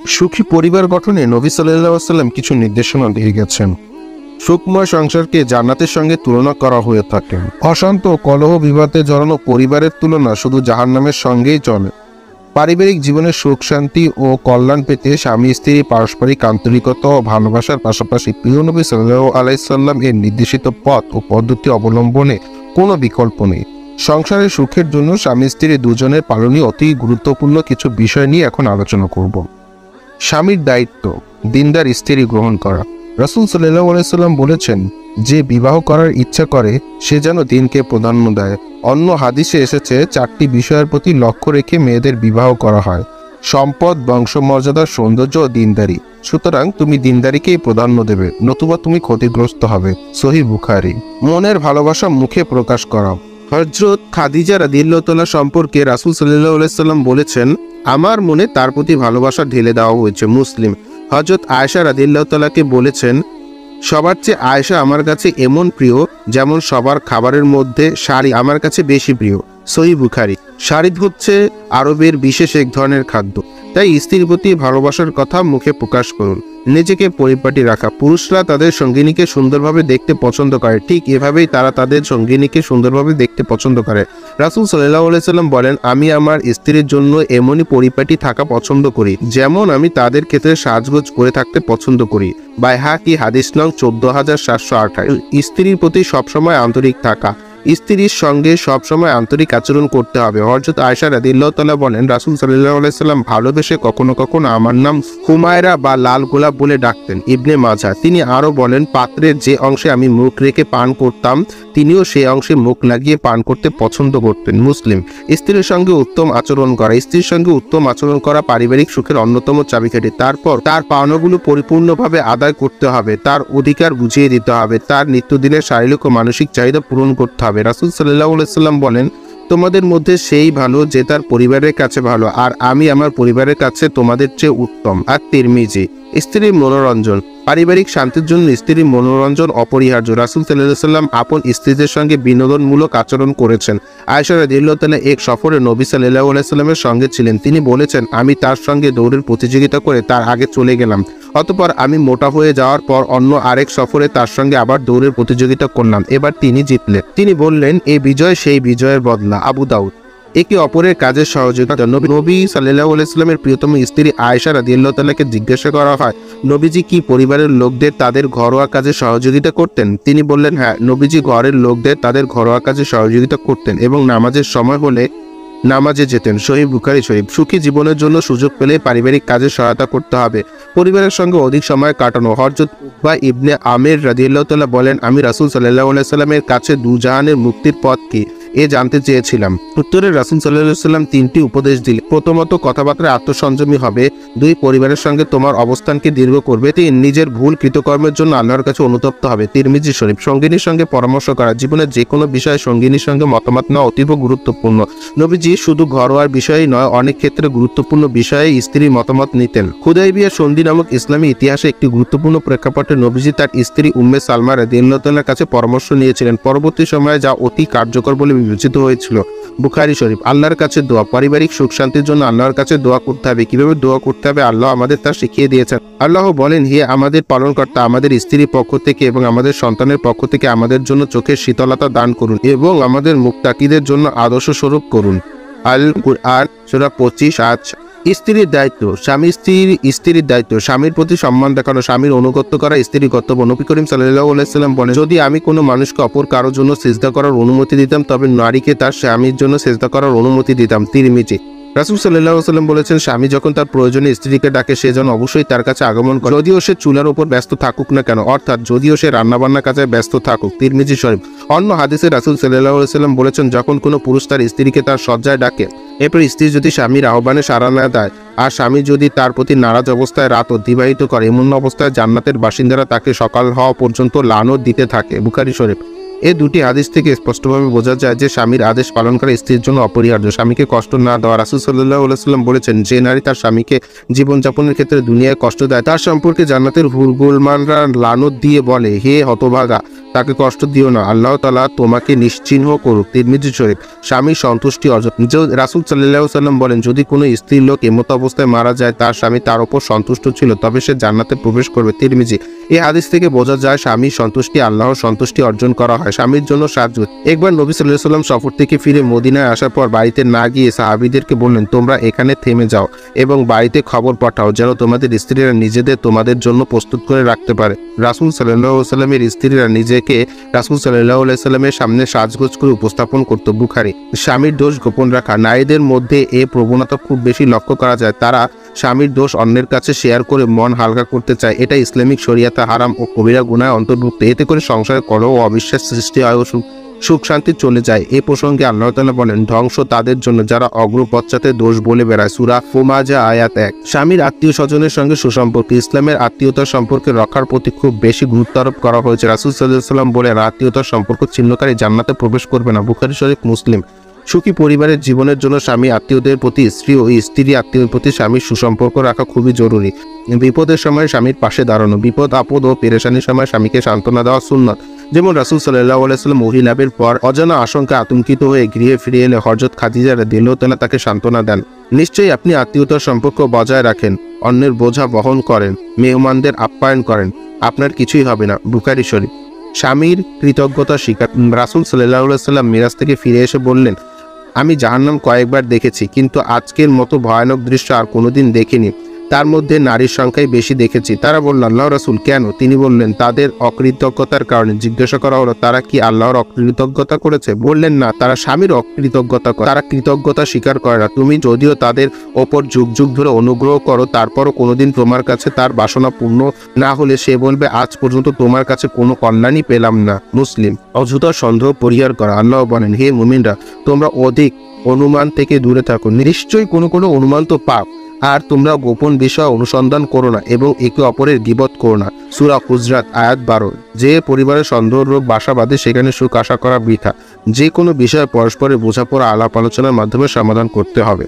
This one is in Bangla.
সুখী পরিবার গঠনে নবী সাল্লাল্লাহু আলাইহি ওয়াসাল্লাম কিছু নির্দেশনা দিয়ে গেছেন। সুখময় সংসারকে জান্নাতের সঙ্গে তুলনা করা হয়ে থাকে। অশান্ত কলহ বিবাদে জড়ানো পরিবারের তুলনা শুধু জাহান্নামের সঙ্গেই চলে। পারিবারিক জীবনে সুখ শান্তি ও কল্যাণ পেতে স্বামী স্ত্রী পারস্পরিক আন্তরিকতা ও ভালোবাসার পাশাপাশি প্রিয় নবী সাল্লাল্লাহু আলাইহি সাল্লাম এর নির্দেশিত পথ ও পদ্ধতি অবলম্বনে কোনো বিকল্প নেই। সংসারের সুখের জন্য স্বামী স্ত্রী দুজনের পালনীয় অতি গুরুত্বপূর্ণ কিছু বিষয় নিয়ে এখন আলোচনা করব। স্বামীর দায়িত্ব, দিনদার স্ত্রী গ্রহণ করা। রাসূল সাল্লাল্লাহু আলাইহি সাল্লাম বলেছেন, যে বিবাহ করার ইচ্ছা করে সে যেন দিনকে প্রাধান্য দেয়। অন্য হাদিসে এসেছে 4টি বিষয়ের প্রতি লক্ষ্য রেখে মেয়েদের বিবাহ করা হয়: সম্পদ, বংশমর্যাদা, সৌন্দর্য ও দিনদারি। সুতরাং তুমি দিনদারিকেই প্রাধান্য দেবে, নতুবা তুমি ক্ষতিগ্রস্ত হবে। সহিহ বুখারী। মনের ভালোবাসা মুখে প্রকাশ করা। হযরত খাদিজা রাদিয়াল্লাহু তাআলা সম্পর্কে রাসূল সাল্লাল্লাহু আলাইহি সাল্লাম বলেছেন, আমার মনে তার প্রতি ভালোবাসা ঢেলে দেওয়া হয়েছে। মুসলিম। হযরত আয়েশা রাদিয়াল্লাহু তাআলাকে বলেছেন, সবার চেয়ে আয়েশা আমার কাছে এমন প্রিয় যেমন সবার খাবারের মধ্যে শাড়ি আমার কাছে বেশি প্রিয়। সহিহ বুখারী। শাড়ি হচ্ছে আরবের বিশেষ এক ধরনের খাদ্য। তাই স্ত্রীর প্রতি ভালোবাসার কথা মুখে প্রকাশ করুন। নিজেকে পরিপাটি রাখা। পুরুষরা তাদের সঙ্গিনীকে সুন্দরভাবে দেখতে পছন্দ করে, ঠিক এভাবেই তারা তাদের সঙ্গিনীকে সুন্দরভাবে দেখতে পছন্দ করে। রাসূল সাল্লাল্লাহু আলাইহি সাল্লাম বলেন, আমি আমার স্ত্রীর জন্য এমনই পরিপাটি থাকা পছন্দ করি যেমন আমি তাদের ক্ষেত্রে সাজগোজ করে থাকতে পছন্দ করি। বাইহাকি হাদিস নং 14728। স্ত্রীর প্রতি সবসময় আন্তরিক থাকা। স্ত্রীর সঙ্গে সবসময় আন্তরিক আচরণ করতে হবে। হযরত আয়েশা রাদিয়াল্লাহু তাআলা বলেন, রাসূল সাল্লাল্লাহু আলাইহি সাল্লাম ভালোবেসে কখনো কখনো আমার নাম হুমায়রা বা লাল গোলাপ বলে ডাকতেন। ইবনে মাজাহ। তিনি আরো বলেন, পাত্রের যে অংশে আমি মুখ রেখে পান করতাম তিনিও সেই অংশে মুখ লাগিয়ে পান করতে পছন্দ করতেন। মুসলিম। স্ত্রীর সঙ্গে উত্তম আচরণ করা। স্ত্রীর সঙ্গে উত্তম আচরণ করা পারিবারিক সুখের অন্যতম চাবিকাঠি। তারপর তার পাওনাগুলো পরিপূর্ণভাবে আদায় করতে হবে, তার অধিকার বুঝিয়ে দিতে হবে, তার নিত্যদিনের শারীরিক ও মানসিক চাহিদা পূরণ করতে হবে। রাসূল সাল্লাল্লাহু আলাইহি সাল্লাম বলেন, তোমাদের মধ্যে সেই ভালো যে তার পরিবারের কাছে ভালো, আর আমি আমার পরিবারের কাছে তোমাদের চেয়ে উত্তম। আর তিরমিজি। স্ত্রীর মনোরঞ্জন। পারিবারিক শান্তির জন্য স্ত্রীর মনোরঞ্জন অপরিহার্য। রাসূল সাল্লাল্লাহু আলাইহি সাল্লাম আপন স্ত্রীদের সঙ্গে বিনোদনমূলক আচরণ করেছেন। আয়েশা রাদিয়াল্লাহু তাআলা এক সফরে নবী সাল্লাল্লাহু আলাইহি সাল্লামের সঙ্গে ছিলেন। তিনি বলেছেন, আমি তার সঙ্গে দৌড়ের প্রতিযোগিতা করে তার আগে চলে গেলাম। অতঃপর আমি মোটা হয়ে যাওয়ার পর অন্য আরেক সফরে তার সঙ্গে আবার দৌড়ের প্রতিযোগিতা করলাম। এবার তিনি জিতলেন। তিনি বললেন, এই বিজয় সেই বিজয়ের বদলা। আবু দাউদ। একে অপরের কাজের সহযোগিতা। নবী সাল্লাল্লাহু আলাইহি সাল্লামের প্রিয়তম স্ত্রী আয়েশা রাদিয়াল্লাহু তাআলাকে জিজ্ঞাসা করা হয়, নবীজি কি পরিবারের লোকদের তাদের ঘরোয়া কাজে সহযোগিতা করতেন? তিনি বললেন, হ্যাঁ, নবীজি ঘরের লোকদের তাদের ঘরোয়া কাজে সহযোগিতা করতেন এবং নামাজের সময় হলে নামাজে যেতেন। সহিহ বুখারী শরীফ। সুখী জীবনের জন্য সুযোগ পেলে পারিবারিক কাজে সহায়তা করতে হবে। পরিবারের সঙ্গে অধিক সময় কাটানো। হযরত উকবা ইবনে আমির রাদিয়াল্লাহু তাআলা বলেন, আমি রাসূল সাল্লাল্লাহু আলাইহি সাল্লামের কাছে দুজাহানের মুক্তির পথ কি জানতে চেয়েছিলাম। উত্তরে রাসূল সাল্লাল্লাহু আলাইহি সাল্লাম 3টি উপদেশ দিলেন। প্রথমত, কথাবার্তায় আত্মসংযমী হবে। 2, পরিবারের সঙ্গে তোমার অবস্থানকে দীর্ঘ করবে। 3, নিজের ভুল কৃতকর্মের জন্য আল্লাহর কাছে অনুতপ্ত হবে। তিরমিজি শরীফ। সঙ্গিনীর সঙ্গে পরামর্শ করা। জীবনের যে কোনো বিষয়ে সঙ্গিনীর সঙ্গে মতামত নেওয়া অতীব গুরুত্বপূর্ণ। নবীজি শুধু ঘরোয়া বিষয়ই নয়, অনেক ক্ষেত্রে গুরুত্বপূর্ণ বিষয়ে স্ত্রীর মতামত নিতেন। হুদাইবিয়ার সন্ধি নামক ইসলামী ইতিহাসে একটি গুরুত্বপূর্ণ প্রেক্ষাপটে নবীজি তার স্ত্রী উম্মে সালমা রাদিয়াল্লাহু তাআলার কাছে পরামর্শ নিয়েছিলেন। পরবর্তী সময়ে যা অতি কার্যকর বলে বিবেচিত হয়েছিল। বুখারী শরীফ। আল্লাহর কাছে দোয়া। পারিবারিক সুখ শান্তির জন্য আল্লাহর কাছে দোয়া করতে হবে। কিভাবে দোয়া করতে হবে আল্লাহ আমাদের তা শিখিয়ে দিয়েছেন। আল্লাহ বলেন, হে আমাদের পালনকর্তা, আমাদের স্ত্রীর পক্ষ থেকে এবং আমাদের সন্তানের পক্ষ থেকে আমাদের জন্য চোখের শীতলতা দান করুন এবং আমাদের মুত্তাকিদের জন্য আদর্শ স্বরূপ করুন। আল কুরআন সূরা 25। স্ত্রীর দায়িত্ব। স্ত্রীর দায়িত্ব। স্বামীর প্রতি সম্মান দেখানো, স্বামীর অনুগত্য করা স্ত্রীর কর্তব্য। নবী করিম সাল্লাল্লাহু আলাইহি সাল্লাম বলেন, যদি আমি কোনো মানুষকে অপর কারোর জন্য সিজদা করার অনুমতি দিতাম তবে নারীকে তার স্বামীর জন্য সিজদা করার অনুমতি দিতাম। তিরমিজি। রাসূল সাল্লাল্লাহু আলাইহি সাল্লাম বলেছেন, স্বামী যখন তার প্রয়োজনে স্ত্রীকে ডাকে সে যেন অবশ্যই তার কাছে আগমন করে, যদিও সে চুলার উপর ব্যস্ত থাকুক না কেন, অর্থাৎ যদিও সে রান্নাবান্নার কাজে ব্যস্ত থাকুক। তিরমিজি শরীফ। অন্য হাদিসে রাসূল সাল্লাল্লাহু আলাইহি সাল্লাম বলেছেন, যখন কোনো পুরুষ তার স্ত্রীকে তার শয্যায় ডাকে, এরপর স্ত্রী যদি স্বামীর আহ্বানে সাড়া না দেয় আর স্বামী যদি তার প্রতি নারাজ অবস্থায় রাত অতিবাহিত করে, এমন অবস্থায় জান্নাতের বাসিন্দারা তাকে সকাল হওয়া পর্যন্ত লানত দিতে থাকে। বুখারী শরীফ। এই দুটি হাদিস থেকে স্পষ্টভাবে বোঝা যায় যে স্বামীর আদেশ পালন করা স্ত্রীর জন্য অপরিহার্য। স্বামীকে কষ্ট না দেওয়া। রাসূল সাল্লাল্লাহু আলাইহি সাল্লাম বলেছেন, যে নারী তার স্বামীকে জীবনযাপনের ক্ষেত্রে দুনিয়ায় কষ্ট দেয় তার সম্পর্কে জান্নাতের হুরগুলমানরা লানত দিয়ে বলে, হে হতভাগা, তাকে কষ্ট দিও না, আল্লাহ তাআলা তোমাকে নিশ্চিহ্ন করুক। তিরমিজি শরীফ। স্বামীর সন্তুষ্টি অর্জন। রাসূল সাল্লাল্লাহু আলাইহি সাল্লাম বলেন, যদি কোনো স্ত্রী লোক এমত অবস্থায় মারা যায় তার স্বামী তার উপর সন্তুষ্ট ছিল, তবে সে জান্নাতে প্রবেশ করবে। তিরমিজি। এই হাদিস থেকে বোঝা যায় স্বামীর সন্তুষ্টি আল্লাহর সন্তুষ্টি অর্জন করা হয়। স্বামীর জন্য সাহায্য। একবার নবী সাল্লাল্লাহু আলাইহি সাল্লাম সফর থেকে ফিরে মদিনায় আসার পর বাড়িতে না গিয়ে সাহাবীদেরকে বললেন, তোমরা এখানে থেমে যাও এবং বাড়িতে খবর পাঠাও যেন তোমাদের স্ত্রীরা নিজেদের তোমাদের জন্য প্রস্তুত করে রাখতে পারে। রাসূল সাল্লাল্লাহু আলাইহি সাল্লামের স্ত্রীরা নিজেকে রাসূল সাল্লাল্লাহু আলাইহি সাল্লামের সামনে সাজগোজ করে উপস্থাপন করত। বুখারী। স্বামীর দোষ গোপন রাখা। নারীদের মধ্যে এ প্রবণতা খুব বেশি লক্ষ্য করা যায়। তারা স্বামীর দোষ অন্যের কাছে শেয়ার করে মন হালকা করতে চায়। এটা ইসলামিক শরিয়াতে হারাম ও কবিরা গুনাহে অন্তর্ভুক্ত। এতে করে সংসারে কলহ ও অবিশ্বাস সৃষ্টি হয় ও সুখ শান্তি চলে যায়। এ প্রসঙ্গে আল্লাহ তাআলা বলেন, ধ্বংস তাদের জন্য যারা অগ্রপশ্চাতে দোষ বলে বেড়ায়। সূরা হুমাজা আয়াত 1। স্বামীর আত্মীয় স্বজনের সঙ্গে সুসম্পর্ক। ইসলামের আত্মীয়তার সম্পর্কে রক্ষার প্রতি খুব বেশি গুরুত্ব আরোপ করা হয়েছে। রাসূল সাল্লাল্লাহু আলাইহি সাল্লাম বলেন, আত্মীয়তার সম্পর্ক ছিন্নকারী জান্নাতে প্রবেশ করবে না। বুখারী শরীফ, মুসলিম। সুখী পরিবারের জীবনের জন্য স্বামী আত্মীয়দের প্রতি স্ত্রী ও স্ত্রী আত্মীয়দের প্রতি স্বামীর সুসম্পর্ক রাখা খুবই জরুরি। বিপদের সময় স্বামীর পাশে দাঁড়ানো। বিপদ আপদ ও পেরেশানির সময় স্বামীকে সান্ত্বনা দেওয়া সুন্নত। যেমন রাসূল সাল্লাল্লাহু আলাইহি সাল্লাম ওহী লাভের পর অজানা আশঙ্কা আতঙ্কিত হয়ে গৃহে ফিরে এলে হযরত খাদিজা রাদিয়াল্লাহু তাআলা তাকে সান্ত্বনা দেন। নিশ্চয়ই আপনি আত্মীয়তার সম্পর্ক বজায় রাখেন, অন্যের বোঝা বহন করেন, মেহমানদের আপ্যায়ন করেন, আপনার কিছুই হবে না। বুখারী শরীফ। স্বামীর কৃতজ্ঞতা স্বীকার। রাসূল সাল্লাল্লাহু আলাইহি সাল্লাম মিরাজ থেকে ফিরে এসে বললেন, আমি জাহান্নাম কয়েকবার দেখেছি, কিন্তু আজকের মতো ভয়ানক দৃশ্য আর কোনোদিন দেখিনি। তার মধ্যে নারীর সংখ্যাই বেশি দেখেছি। তারা বলল, আল্লাহ রাসূল, কেন? তিনি বললেন, তাদের অকৃতজ্ঞতার কারণে। জিজ্ঞাসা করা হলো, তারা কি আল্লাহর অকৃতজ্ঞতা করেছে? বললেন, না, তারা স্বামীর অকৃতজ্ঞতা করে। তারা কৃতজ্ঞতা স্বীকার করে না। তুমি যদিও তাদের ওপর যুগ যুগ ধরে অনুগ্রহ করো, তারপরও কোনোদিন তোমার কাছে তার বাসনা পূর্ণ না হলে সে বলবে, আজ পর্যন্ত তোমার কাছে কোনো কল্যাণই পেলাম না। মুসলিম। অযথা সন্দেহ পরিহার করা। আল্লাহ বলেন, হে মুমিনরা, তোমরা অধিক অনুমান থেকে দূরে থাকো। নিশ্চয়ই কোনো অনুমান তো পাপ। আর তোমরা গোপন বিষয় অনুসন্ধান করো না এবং একে অপরের গীবত করো না। সূরা হুজরাত আয়াত 12। যে পরিবারের সন্দেহ রোগ বাসা বাঁধে সেখানে সুখ আশা করা বৃথা। যে কোনো বিষয়ে পরস্পরের বোঝাপড়া আলাপ আলোচনার মাধ্যমে সমাধান করতে হবে।